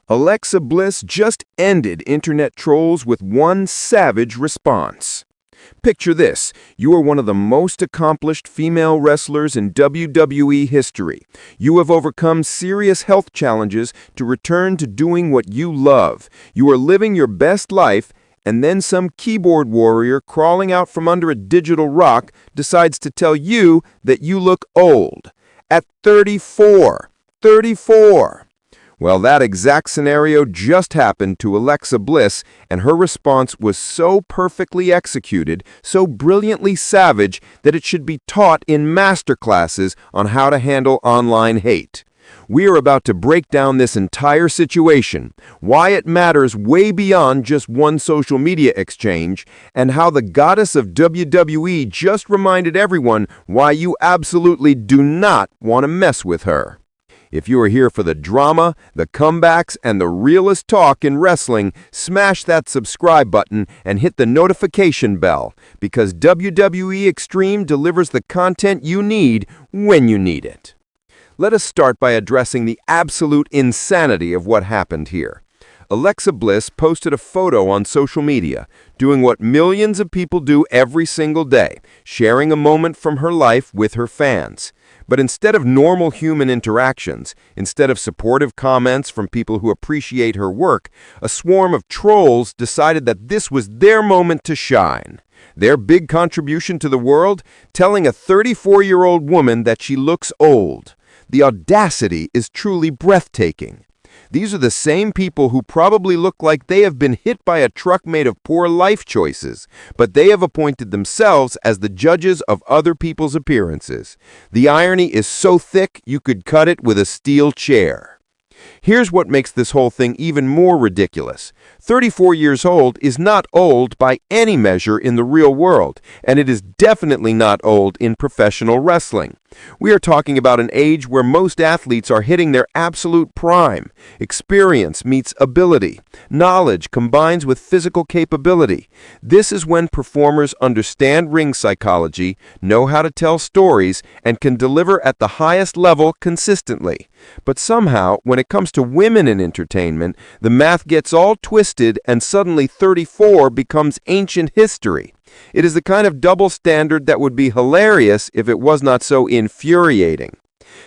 Alexa Bliss just ended internet trolls with one savage response. Picture this. You are one of the most accomplished female wrestlers in WWE history. You have overcome serious health challenges to return to doing what you love. You are living your best life, and then some keyboard warrior crawling out from under a digital rock decides to tell you that you look old. At 34. 34. Well, that exact scenario just happened to Alexa Bliss, and her response was so perfectly executed, so brilliantly savage, that it should be taught in masterclasses on how to handle online hate. We are about to break down this entire situation, why it matters way beyond just one social media exchange, and how the goddess of WWE just reminded everyone why you absolutely do not want to mess with her. If you are here for the drama, the comebacks, and the realest talk in wrestling, smash that subscribe button and hit the notification bell, because WWE Extreme delivers the content you need when you need it. Let us start by addressing the absolute insanity of what happened here. Alexa Bliss posted a photo on social media, doing what millions of people do every single day, sharing a moment from her life with her fans. But instead of normal human interactions, instead of supportive comments from people who appreciate her work, a swarm of trolls decided that this was their moment to shine. Their big contribution to the world? Telling a 34-year-old woman that she looks old. The audacity is truly breathtaking. These are the same people who probably look like they have been hit by a truck made of poor life choices, but they have appointed themselves as the judges of other people's appearances. The irony is so thick you could cut it with a steel chair. Here's what makes this whole thing even more ridiculous. 34 years old is not old by any measure in the real world, and it is definitely not old in professional wrestling. We are talking about an age where most athletes are hitting their absolute prime. Experience meets ability. Knowledge combines with physical capability. This is when performers understand ring psychology, know how to tell stories, and can deliver at the highest level consistently. But somehow, when it comes to women in entertainment, the math gets all twisted and suddenly 34 becomes ancient history. It is the kind of double standard that would be hilarious if it was not so infuriating.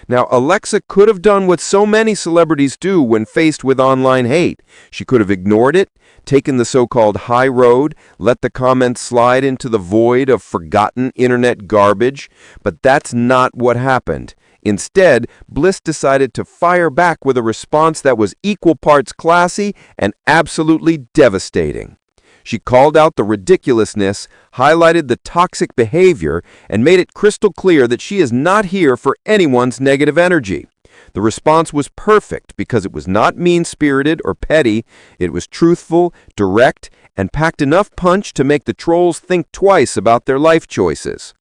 Now, Alexa could have done what so many celebrities do when faced with online hate. She could have ignored it, taken the so-called high road, let the comments slide into the void of forgotten internet garbage, but that's not what happened. Instead, Bliss decided to fire back with a response that was equal parts classy and absolutely devastating. She called out the ridiculousness, highlighted the toxic behavior, and made it crystal clear that she is not here for anyone's negative energy. The response was perfect because it was not mean-spirited or petty. It was truthful, direct, and packed enough punch to make the trolls think twice about their life choices.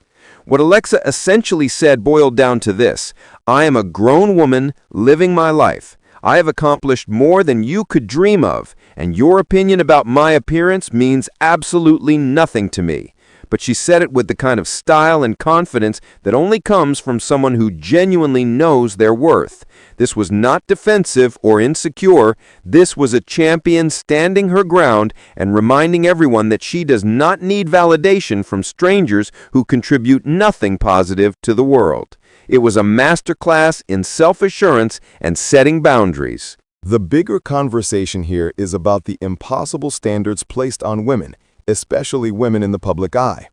What Alexa essentially said boiled down to this: I am a grown woman living my life. I have accomplished more than you could dream of, and your opinion about my appearance means absolutely nothing to me. But she said it with the kind of style and confidence that only comes from someone who genuinely knows their worth. This was not defensive or insecure. This was a champion standing her ground and reminding everyone that she does not need validation from strangers who contribute nothing positive to the world. It was a masterclass in self-assurance and setting boundaries. The bigger conversation here is about the impossible standards placed on women, especially women in the public eye.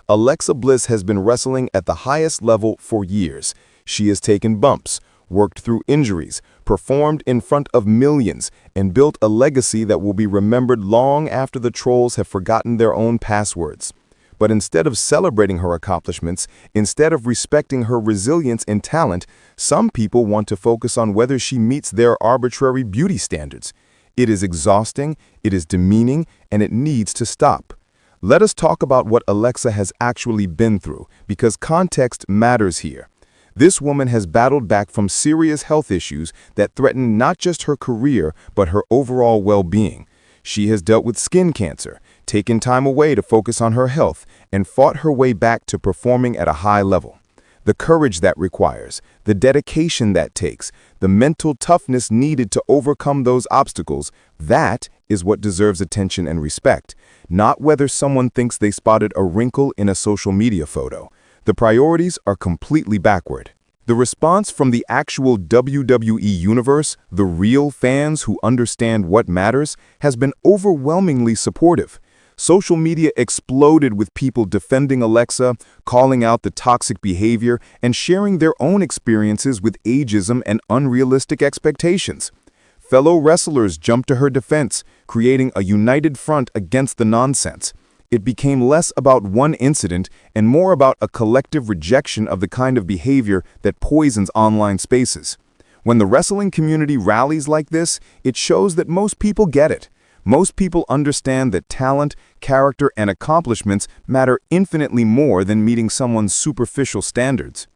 Alexa Bliss has been wrestling at the highest level for years. She has taken bumps, worked through injuries, performed in front of millions, and built a legacy that will be remembered long after the trolls have forgotten their own passwords. But instead of celebrating her accomplishments, instead of respecting her resilience and talent, some people want to focus on whether she meets their arbitrary beauty standards. It is exhausting, it is demeaning, and it needs to stop. Let us talk about what Alexa has actually been through, because context matters here. This woman has battled back from serious health issues that threaten not just her career, but her overall well-being. She has dealt with skin cancer, taken time away to focus on her health, and fought her way back to performing at a high level. The courage that requires, the dedication that takes, the mental toughness needed to overcome those obstacles, that is what deserves attention and respect, not whether someone thinks they spotted a wrinkle in a social media photo. The priorities are completely backward. The response from the actual WWE universe, the real fans who understand what matters, has been overwhelmingly supportive. Social media exploded with people defending Alexa, calling out the toxic behavior, and sharing their own experiences with ageism and unrealistic expectations. Fellow wrestlers jumped to her defense, creating a united front against the nonsense. It became less about one incident and more about a collective rejection of the kind of behavior that poisons online spaces. When the wrestling community rallies like this, it shows that most people get it. Most people understand that talent, character, and accomplishments matter infinitely more than meeting someone's superficial standards.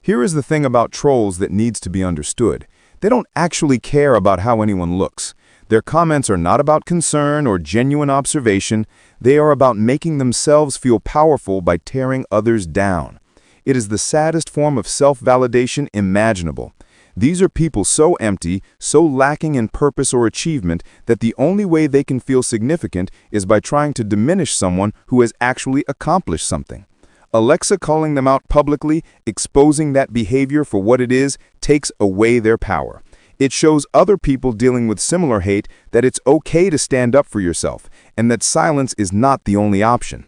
Here is the thing about trolls that needs to be understood. They don't actually care about how anyone looks. Their comments are not about concern or genuine observation. They are about making themselves feel powerful by tearing others down. It is the saddest form of self-validation imaginable. These are people so empty, so lacking in purpose or achievement, that the only way they can feel significant is by trying to diminish someone who has actually accomplished something. Alexa calling them out publicly, exposing that behavior for what it is, takes away their power. It shows other people dealing with similar hate that it's okay to stand up for yourself, and that silence is not the only option.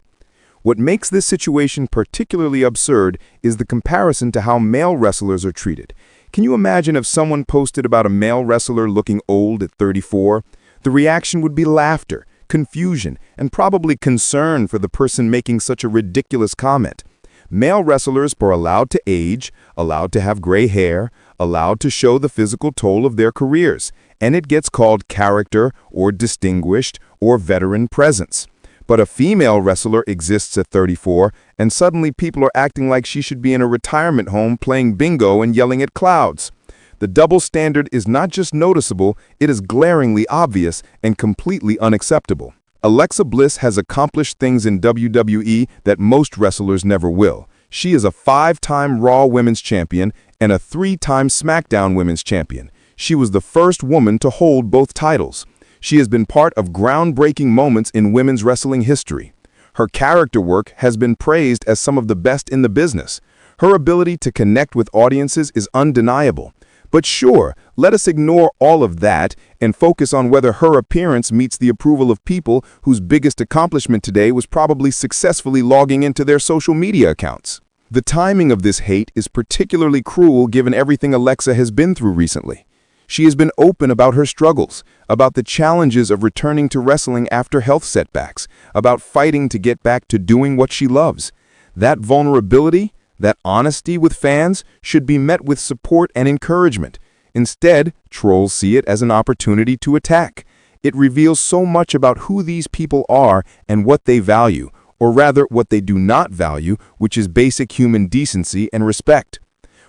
What makes this situation particularly absurd is the comparison to how male wrestlers are treated. Can you imagine if someone posted about a male wrestler looking old at 34? The reaction would be laughter, confusion, and probably concern for the person making such a ridiculous comment. Male wrestlers are allowed to age, allowed to have gray hair, allowed to show the physical toll of their careers, and it gets called character or distinguished or veteran presence. But a female wrestler exists at 34, and suddenly people are acting like she should be in a retirement home playing bingo and yelling at clouds. The double standard is not just noticeable, it is glaringly obvious and completely unacceptable. Alexa Bliss has accomplished things in WWE that most wrestlers never will. She is a 5-time Raw Women's Champion and a 3-time SmackDown Women's Champion. She was the first woman to hold both titles. She has been part of groundbreaking moments in women's wrestling history. Her character work has been praised as some of the best in the business. Her ability to connect with audiences is undeniable. But sure, let us ignore all of that and focus on whether her appearance meets the approval of people whose biggest accomplishment today was probably successfully logging into their social media accounts. The timing of this hate is particularly cruel given everything Alexa has been through recently. She has been open about her struggles, about the challenges of returning to wrestling after health setbacks, about fighting to get back to doing what she loves. That vulnerability, that honesty with fans should be met with support and encouragement. Instead, trolls see it as an opportunity to attack. It reveals so much about who these people are and what they value, or rather what they do not value, which is basic human decency and respect.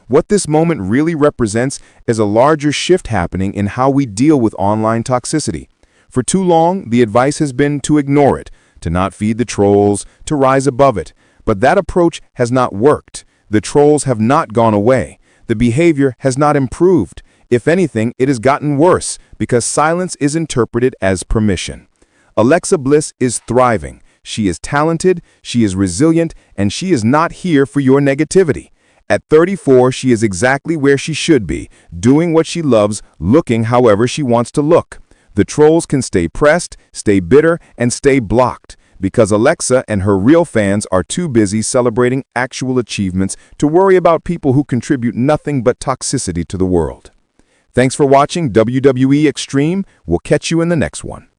What this moment really represents is a larger shift happening in how we deal with online toxicity. For too long, the advice has been to ignore it, to not feed the trolls, to rise above it. But that approach has not worked. The trolls have not gone away. The behavior has not improved. If anything, it has gotten worse because silence is interpreted as permission. Alexa Bliss is thriving. She is talented, she is resilient, and she is not here for your negativity. At 34, she is exactly where she should be, doing what she loves, looking however she wants to look. The trolls can stay pressed, stay bitter, and stay blocked, because Alexa and her real fans are too busy celebrating actual achievements to worry about people who contribute nothing but toxicity to the world. Thanks for watching WWE Extreme. We'll catch you in the next one.